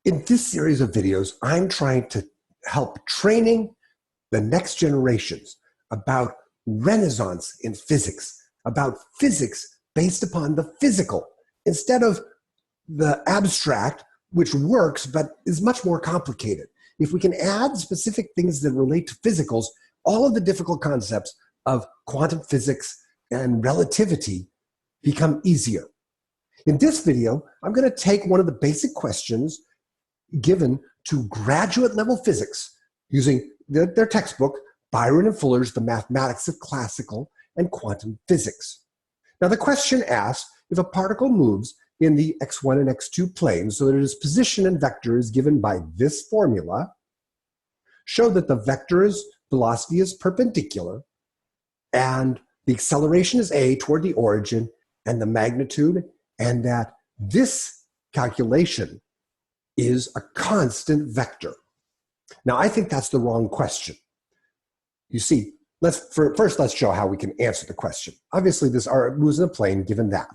In this series of videos, I'm trying to help training the next generations about renaissance in physics, about physics based upon the physical, instead of the abstract, which works but is much more complicated. If we can add specific things that relate to physicals, all of the difficult concepts of quantum physics and relativity become easier. In this video, I'm going to take one of the basic questions given to graduate level physics using their textbook, Byron and Fuller's The Mathematics of Classical and Quantum Physics. Now the question asks, if a particle moves in the x1 and x2 planes so that its position and vector is given by this formula, show that the vector's velocity is perpendicular and the acceleration is a toward the origin and the magnitude, and that this calculation is a constant vector. Now, I think that's the wrong question. You see, first let's show how we can answer the question. Obviously, this moves in a plane given that.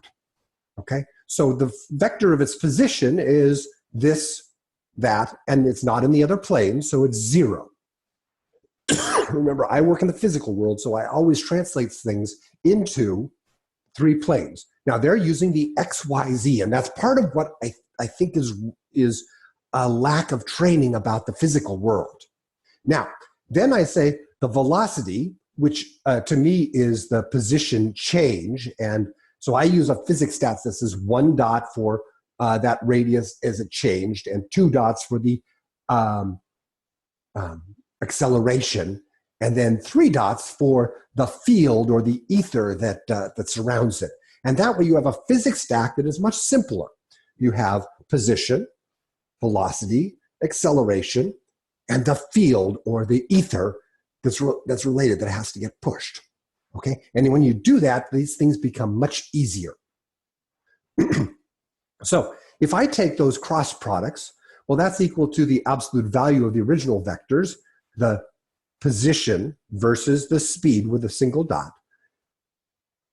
Okay, so the vector of its position is this, that, and it's not in the other plane, so it's 0. Remember, I work in the physical world, so I always translate things into 3 planes. Now, they're using the x, y, z, and that's part of what I think is a lack of training about the physical world. Now, then I say the velocity, which to me is the position change, and so I use a physics stats that says 1 dot for that radius as it changed, and 2 dots for the acceleration, and then 3 dots for the field or the ether that surrounds it. And that way you have a physics stack that is much simpler. You have position, velocity, acceleration, and the field or the ether that's related, that has to get pushed. Okay? And when you do that, these things become much easier. So if I take those cross products, well, that's equal to the absolute value of the original vectors, the position versus the speed with a single dot,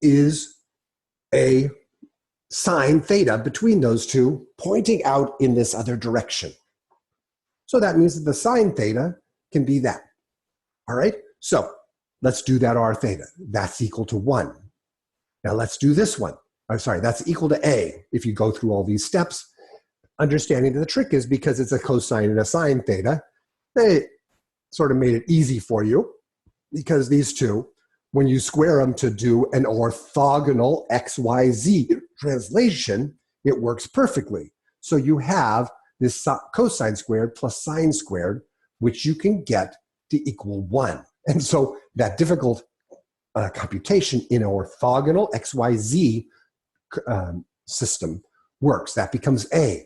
is a sine theta between those two, pointing out in this other direction. So that means that the sine theta can be that. All right? So let's do that r theta. That's equal to 1. Now let's do this one. I'm sorry, that's equal to a. If you go through all these steps, understanding that the trick is because it's a cosine and a sine theta, they sort of made it easy for you, because these two, when you square them to do an orthogonal XYZ translation, it works perfectly. So you have this cosine squared plus sine squared, which you can get to equal 1. And so that difficult computation in an orthogonal XYZ system works. That becomes a.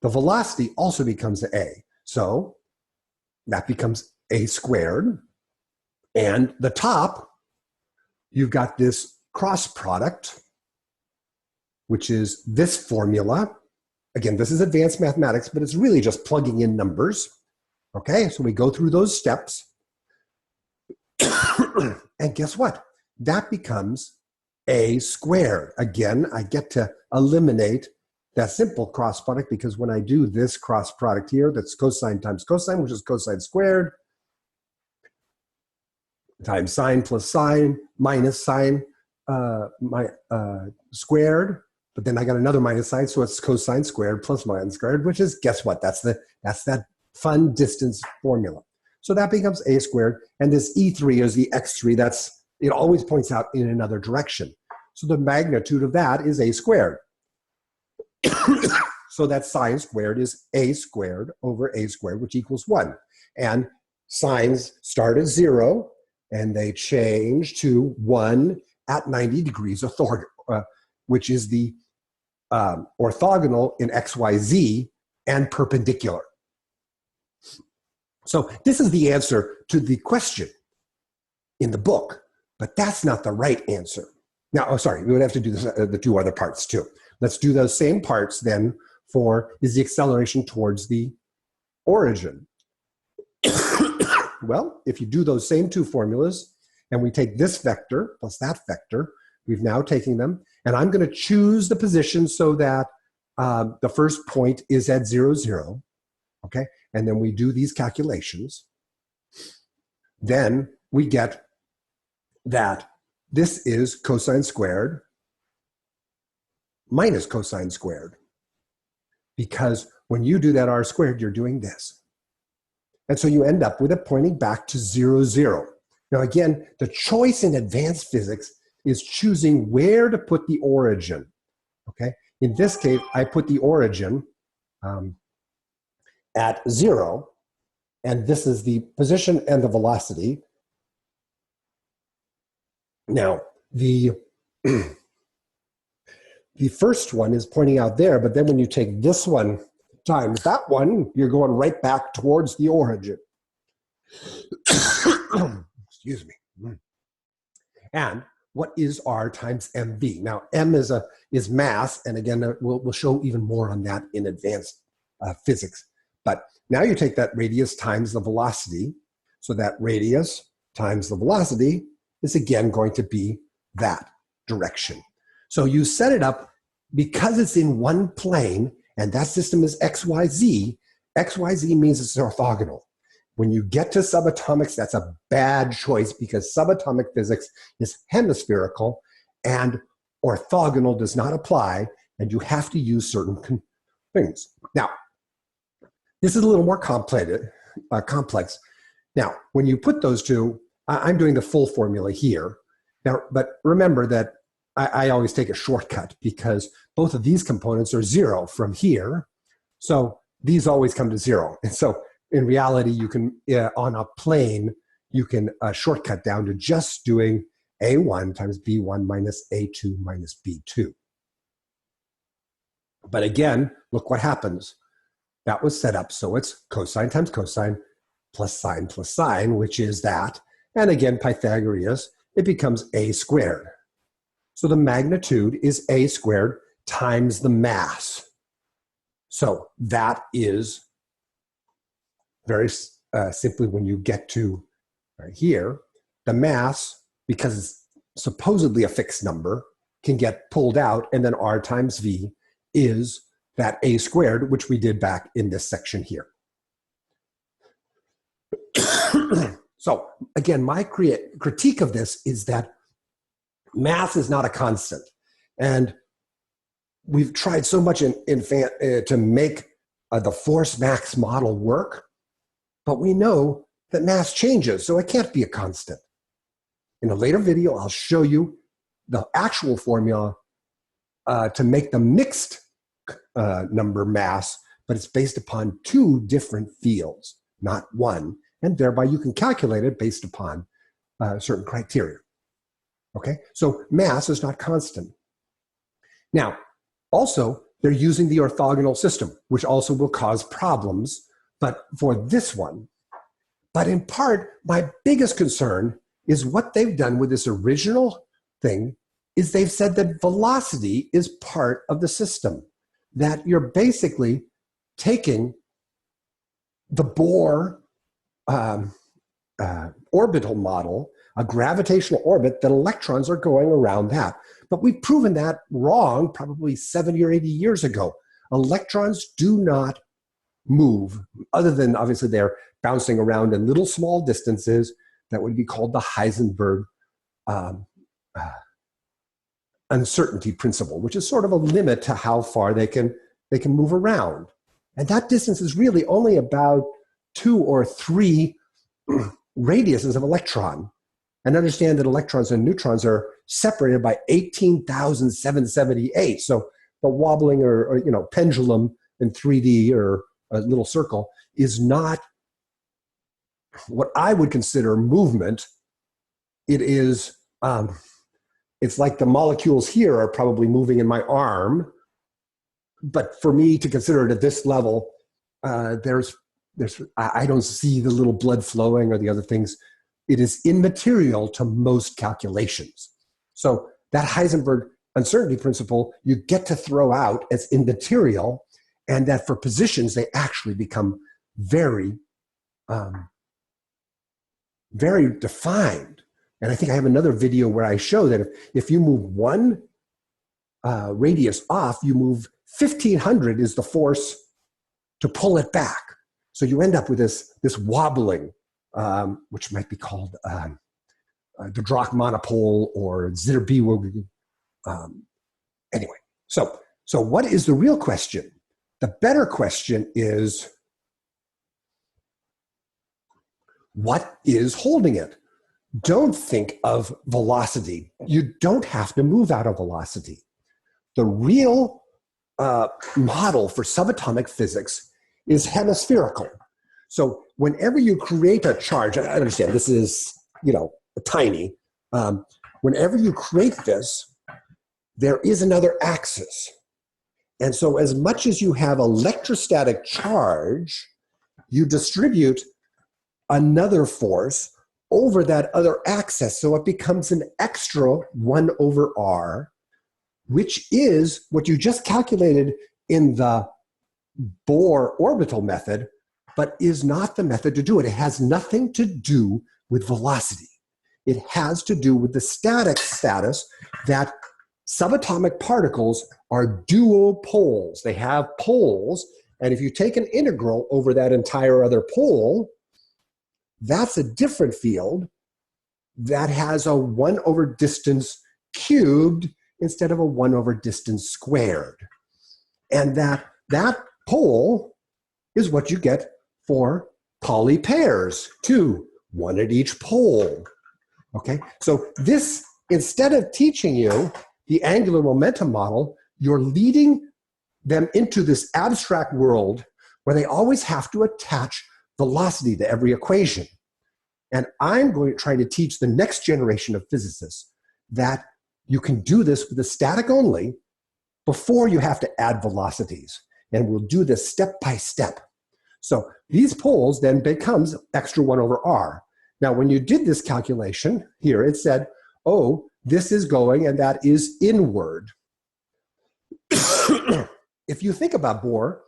The velocity also becomes a. So that becomes a squared. And the top, you've got this cross product, which is this formula. Again, this is advanced mathematics, but it's really just plugging in numbers. Okay, so we go through those steps. And guess what? That becomes a squared. Again, I get to eliminate that simple cross product, because when I do this cross product here, that's cosine times cosine, which is cosine squared, times sine plus sine minus sine squared. But then I got another minus sign, so it's cosine squared plus sine squared, which is, guess what? That's that fun distance formula. So that becomes a squared, and this E3 is the X3. It always points out in another direction. So the magnitude of that is a squared. So that sine squared is a squared over a squared, which equals 1. And sines start at 0, and they change to 1 at 90 degrees orthogonal, which is the orthogonal in XYZ and perpendicular. So this is the answer to the question in the book, but that's not the right answer. Now, oh, sorry, we would have to do this, the 2 other parts too. Let's do those same parts then for, is the acceleration towards the origin. Well, if you do those same 2 formulas, and we take this vector plus that vector, we've now taken them, and I'm going to choose the position so that the first point is at 0, 0. okay? And then we do these calculations. Then we get that this is cosine squared minus cosine squared. Because when you do that r squared, you're doing this. And so you end up with it pointing back to 0, 0. Now again, the choice in advanced physics is choosing where to put the origin, okay? In this case, I put the origin at 0, and this is the position and the velocity. Now, the first one is pointing out there, but then when you take this one times that one, you're going right back towards the origin. Excuse me. And what is R times mv? Now, m is mass, and again, we'll show even more on that in advanced physics. But now you take that radius times the velocity, so that radius times the velocity is again going to be that direction. So you set it up because it's in one plane, and that system is XYZ. XYZ means it's orthogonal. When you get to subatomics, that's a bad choice because subatomic physics is hemispherical and orthogonal does not apply, and you have to use certain things. Now, this is a little more complex. Now, when you put those two, I'm doing the full formula here. Now, but remember that I always take a shortcut because both of these components are 0 from here. So these always come to 0. And so in reality, you can, on a plane, you can shortcut down to just doing A1 times B1 minus A2 minus B2. But again, look what happens. That was set up so it's cosine times cosine plus sine, which is that. And again, Pythagoras, it becomes A squared. So the magnitude is A squared times the mass. So that is very simply when you get to right here, the mass, because it's supposedly a fixed number, can get pulled out, and then R times V is that A squared, which we did back in this section here. So again, my critique of this is that mass is not a constant. And we've tried so much to make the force mass model work, but we know that mass changes, so it can't be a constant. In a later video, I'll show you the actual formula to make the mixed number mass, but it's based upon 2 different fields, not one, and thereby you can calculate it based upon certain criteria. Okay, so mass is not constant. Now, also, they're using the orthogonal system, which also will cause problems, but for this one. But in part, my biggest concern is what they've done with this original thing is they've said that velocity is part of the system, that you're basically taking the Bohr orbital model, a gravitational orbit, that electrons are going around that. But we've proven that wrong probably 70 or 80 years ago. Electrons do not move, other than obviously they're bouncing around in little small distances that would be called the Heisenberg uncertainty principle, which is sort of a limit to how far they can move around. And that distance is really only about 2 or 3 radiuses of electron. And understand that electrons and neutrons are separated by 18,778. So the wobbling or pendulum in 3D or a little circle is not what I would consider movement. It is, it's like the molecules here are probably moving in my arm. But for me to consider it at this level, I don't see the little blood flowing or the other things. It is immaterial to most calculations. So that Heisenberg uncertainty principle, you get to throw out as immaterial, and that for positions, they actually become very, very defined. And I think I have another video where I show that if you move one radius off, you move 1,500 is the force to pull it back. So you end up with this wobbling, which might be called the Dirac monopole or Zitterbewegung. Anyway, so what is the real question? The better question is, what is holding it? Don't think of velocity. You don't have to move out of velocity. The real model for subatomic physics is hemispherical. So whenever you create a charge, I understand this is, tiny. Whenever you create this, there is another axis. And so as much as you have electrostatic charge, you distribute another force over that other axis. So it becomes an extra 1 over r, which is what you just calculated in the Bohr orbital method, but is not the method to do it. It has nothing to do with velocity. It has to do with the static status that subatomic particles are dual poles. They have poles, and if you take an integral over that entire other pole, that's a different field that has a 1 over distance cubed instead of a 1 over distance squared. And that pole is what you get for Pauli pairs, 2, 1 at each pole. Okay, so this, instead of teaching you the angular momentum model, you're leading them into this abstract world where they always have to attach velocity to every equation. And I'm going to try to teach the next generation of physicists that you can do this with a static only before you have to add velocities. And we'll do this step by step. So these poles then becomes extra 1 over r. Now, when you did this calculation here, it said, oh, this is going and that is inward. If you think about Bohr,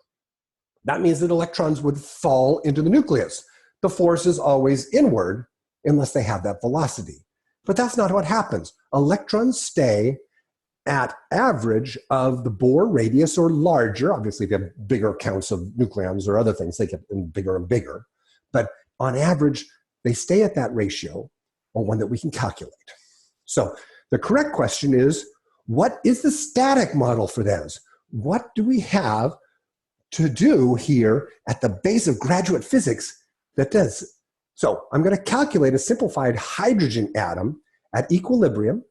that means that electrons would fall into the nucleus. The force is always inward unless they have that velocity. But that's not what happens. Electrons stay at average of the Bohr radius or larger. Obviously, if you have bigger counts of nucleons or other things, they get bigger and bigger. But on average, they stay at that ratio, or one that we can calculate. So the correct question is, what is the static model for those? What do we have to do here at the base of graduate physics that does it? So I'm going to calculate a simplified hydrogen atom at equilibrium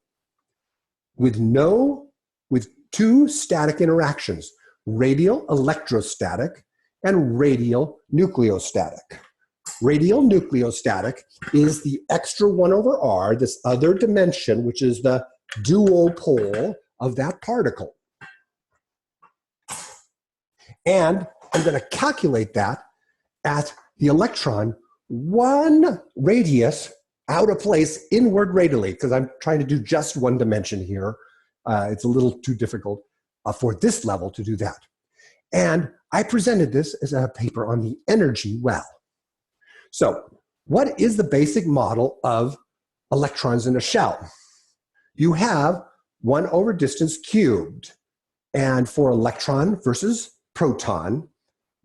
with 2 static interactions, radial electrostatic and radial nucleostatic. Radial nucleostatic is the extra 1 over r, this other dimension, which is the dual pole of that particle. And I'm going to calculate that at the electron 1 radius out of place inward radially, because I'm trying to do just 1 dimension here. It's a little too difficult for this level to do that. And I presented this as a paper on the energy well. So what is the basic model of electrons in a shell? You have 1 over distance cubed. And for electron versus proton,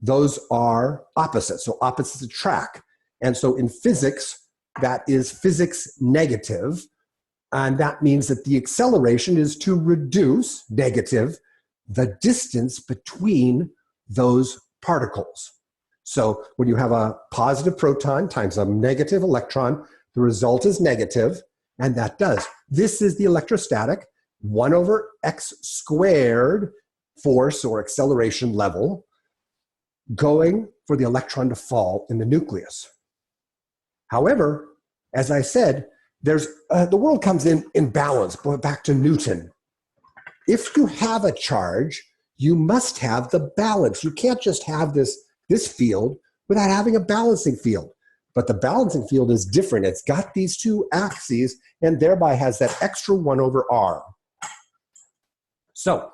those are opposites. So opposites attract. And so in physics, that is physics negative. And that means that the acceleration is to reduce, negative, the distance between those particles. So when you have a positive proton times a negative electron, the result is negative, and that does. This is the electrostatic 1 over x squared force or acceleration level going for the electron to fall in the nucleus. However, as I said, there's the world comes in balance, back to Newton. If you have a charge, you must have the balance. You can't just have this field without having a balancing field. But the balancing field is different. It's got these 2 axes and thereby has that extra 1 over r. So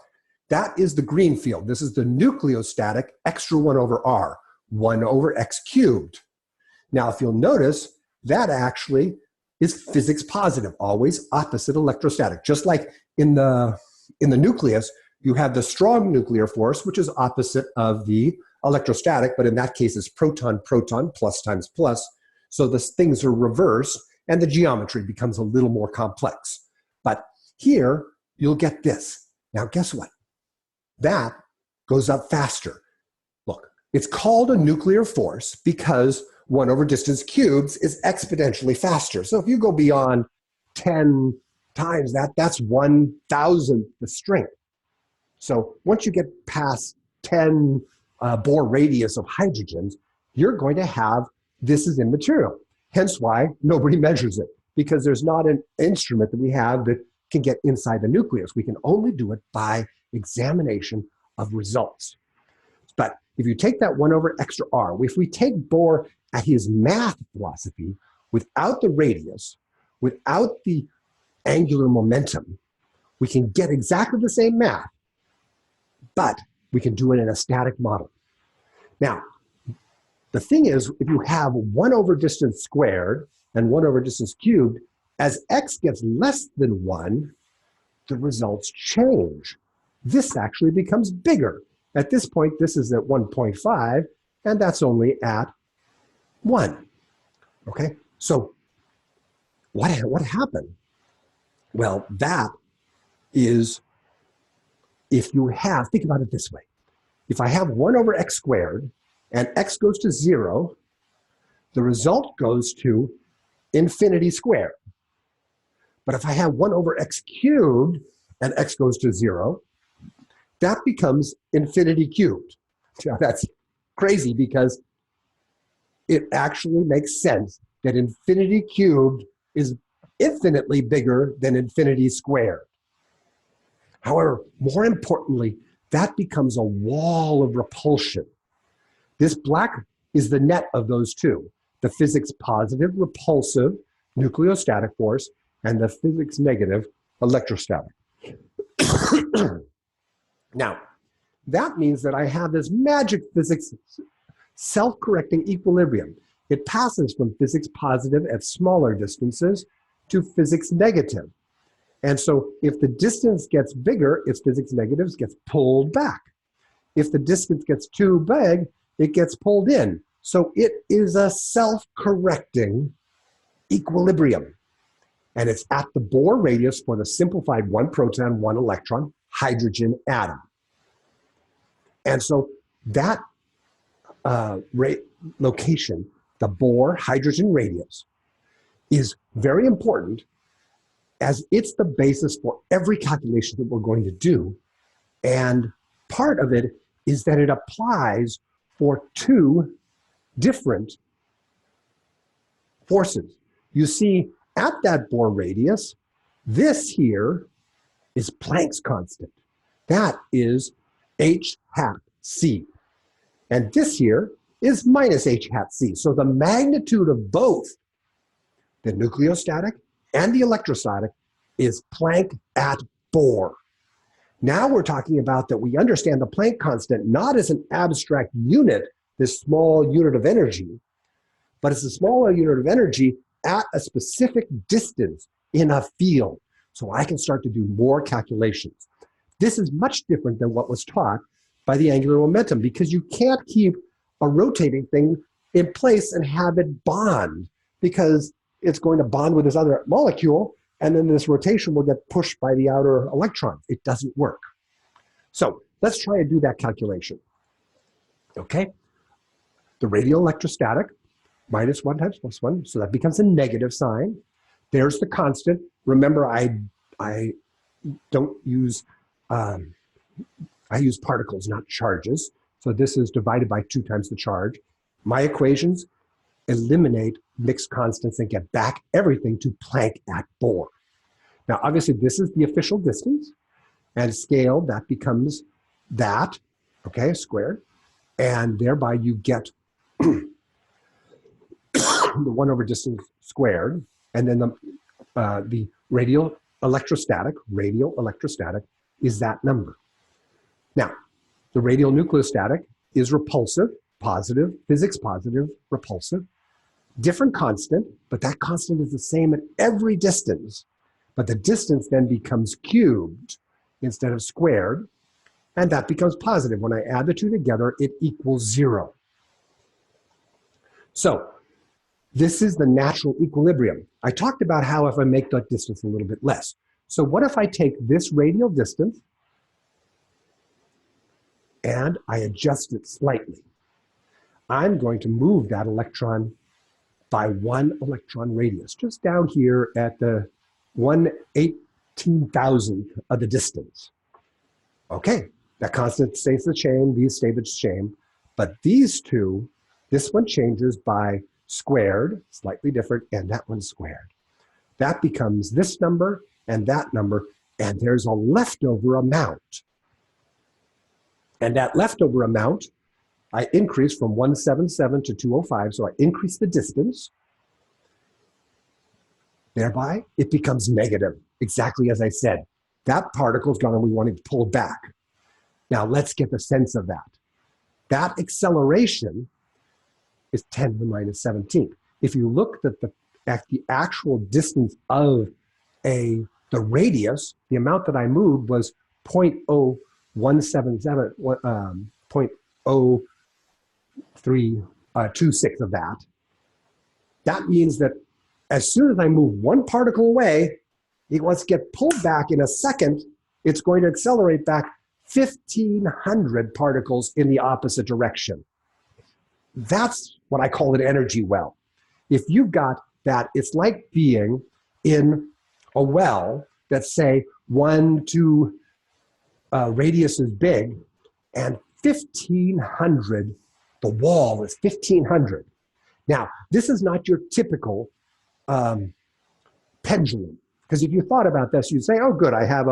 that is the green field. This is the nucleostatic extra 1 over r, 1 over x cubed. Now, if you'll notice, that actually is physics positive, always opposite electrostatic. Just like in the nucleus, You have the strong nuclear force, which is opposite of the electrostatic, but in that case it's proton-proton, plus times plus. So the things are reversed, and the geometry becomes a little more complex. But here, you'll get this. Now, guess what? That goes up faster. Look, it's called a nuclear force because 1 over distance cubed is exponentially faster. So if you go beyond 10 times that, that's 1,000th the strength. So once you get past 10 Bohr radius of hydrogens, you're going to have this is immaterial. Hence why nobody measures it, because there's not an instrument that we have that can get inside the nucleus. We can only do it by examination of results. But if you take that 1 over extra r, if we take Bohr at his math philosophy, without the radius, without the angular momentum, we can get exactly the same math, but we can do it in a static model. Now, the thing is, if you have 1 over distance squared and 1 over distance cubed, as x gets less than 1, the results change. This actually becomes bigger. At this point, this is at 1.5, and that's only at 1. Okay, so what happened? Well, that is, if you have, think about it this way. If I have 1 over x squared and x goes to 0, the result goes to infinity squared. But if I have 1 over x cubed and x goes to 0, that becomes infinity cubed. Now, that's crazy because it actually makes sense that infinity cubed is infinitely bigger than infinity squared. However, more importantly, that becomes a wall of repulsion. This black is the net of those two, the physics positive repulsive nucleostatic force and the physics negative electrostatic. Now, that means that I have this magic physics self-correcting equilibrium. It passes from physics positive at smaller distances to physics negative. And so if the distance gets bigger, its physics negatives gets pulled back. If the distance gets too big, it gets pulled in. So it is a self-correcting equilibrium. And it's at the Bohr radius for the simplified 1 proton, 1 electron hydrogen atom. And so that location, the Bohr hydrogen radius, is very important, as it's the basis for every calculation that we're going to do. And part of it is that it applies for 2 different forces. You see, at that Bohr radius, this here is Planck's constant. That is h hat c. And this here is minus h hat c. So the magnitude of both the nucleostatic and the electrostatic is Planck at Bohr. Now we're talking about that we understand the Planck constant not as an abstract unit, this small unit of energy, but it's a smaller unit of energy at a specific distance in a field. So I can start to do more calculations. This is much different than what was taught by the angular momentum, because you can't keep a rotating thing in place and have it bond, because it's going to bond with this other molecule, and then this rotation will get pushed by the outer electrons. It doesn't work. So let's try and do that calculation. Okay, the radial electrostatic, minus 1 times plus 1, so that becomes a negative sign. There's the constant. Remember, I don't use, I use particles, not charges. So this is divided by 2 times the charge. My equations eliminate mixed constants and get back everything to Planck at Bohr. Now, obviously, this is the official distance, and scale, that becomes that, okay, squared, and thereby you get the 1 over distance squared, and then the radial electrostatic is that number. Now, the radial nucleostatic is repulsive, positive, physics positive, repulsive, different constant, but that constant is the same at every distance, but the distance then becomes cubed instead of squared. and that becomes positive. When I add the two together, it equals 0. So this is the natural equilibrium. I talked about how if I make that distance a little bit less. So what if I take this radial distance and I adjust it slightly? I'm going to move that electron by 1 electron radius, just down here at the 1/18,000th of the distance. Okay, that constant stays the same, these stay the same, but these two, this one changes by squared, slightly different, and that one squared. That becomes this number and that number, and there's a leftover amount. And that leftover amount, I increase from 177 to 205, so I increase the distance. Thereby, it becomes negative, exactly as I said. That particle is going to be wanting to pull back. Now, let's get the sense of that. That acceleration is 10 to the minus 17th. If you looked at the actual distance of the radius, the amount that I moved was 0.0177, 0.0326 of that. That means that as soon as I move one particle away, it wants to get pulled back in a second. It's going to accelerate back 1,500 particles in the opposite direction. That's what I call an energy well. If you've got that, it's like being in a well that's, say, 1 to radius is big, and 1,500, the wall is 1,500. Now, this is not your typical pendulum, because if you thought about this, you'd say, oh, good, I have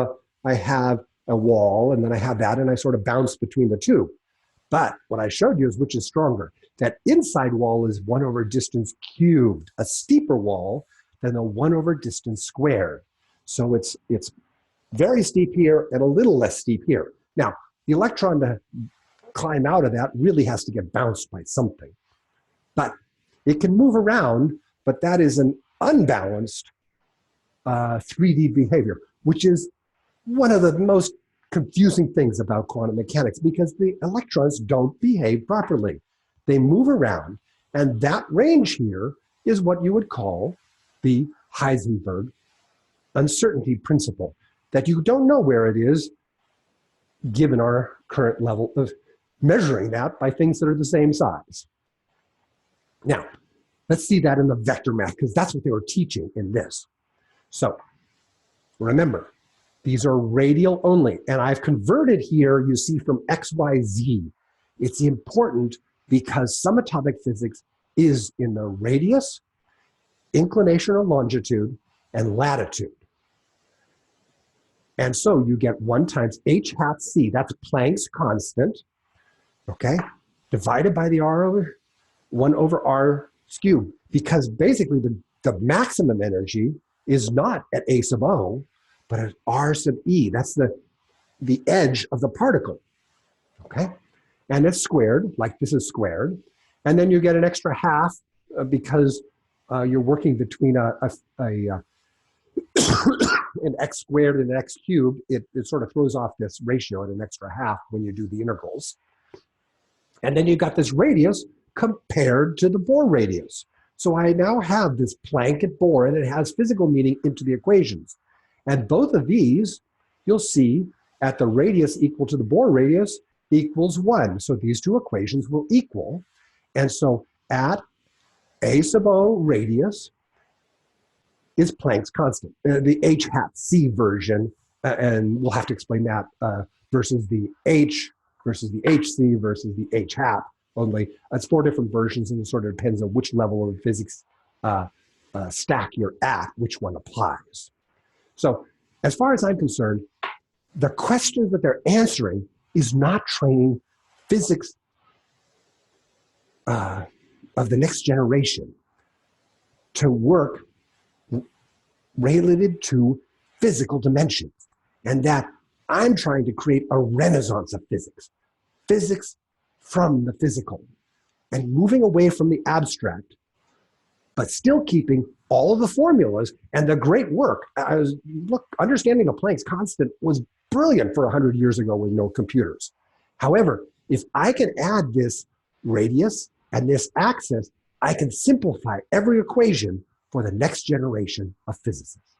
a wall, and then I have that, and I sort of bounce between the two. But what I showed you is which is stronger. That inside wall is 1 over distance cubed, a steeper wall than the 1 over distance squared. So it's very steep here and a little less steep here. Now, the electron to climb out of that really has to get bounced by something. But it can move around, but that is an unbalanced 3D behavior, which is one of the most confusing things about quantum mechanics, because the electrons don't behave properly. They move around, and that range here is what you would call the Heisenberg uncertainty principle, that you don't know where it is given our current level of measuring that by things that are the same size. Now, let's see that in the vector math, because that's what they were teaching in this. So remember, these are radial only, and I've converted here, you see, from X, Y, Z. It's important because subatomic physics is in the radius, inclination or longitude, and latitude. And so you get 1 times h hat c, that's Planck's constant, okay, divided by the 1 over r cubed, because basically the maximum energy is not at a sub o, but at r sub e. That's the edge of the particle, okay? And it's squared, like this is squared. And then you get an extra half because you're working between an x squared and an x cubed. It sort of throws off this ratio at an extra half when you do the integrals. And then you got this radius compared to the Bohr radius. So I now have this Planck at Bohr, and it has physical meaning into the equations. And both of these, you'll see at the radius equal to the Bohr radius equals 1. So these two equations will equal. And so at a sub o radius is Planck's constant, the h hat c version, and we'll have to explain that versus the h versus the hc versus the h hat. Only it's 4 different versions, and it sort of depends on which level of physics stack you're at, which one applies. So as far as I'm concerned, the questions that they're answering is not training physics of the next generation to work related to physical dimensions, and that I'm trying to create a renaissance of physics, physics from the physical, and moving away from the abstract, but still keeping all of the formulas and the great work. Look, understanding of Planck's constant was brilliant for 100 years ago with no computers. However, if I can add this radius and this axis, I can simplify every equation for the next generation of physicists.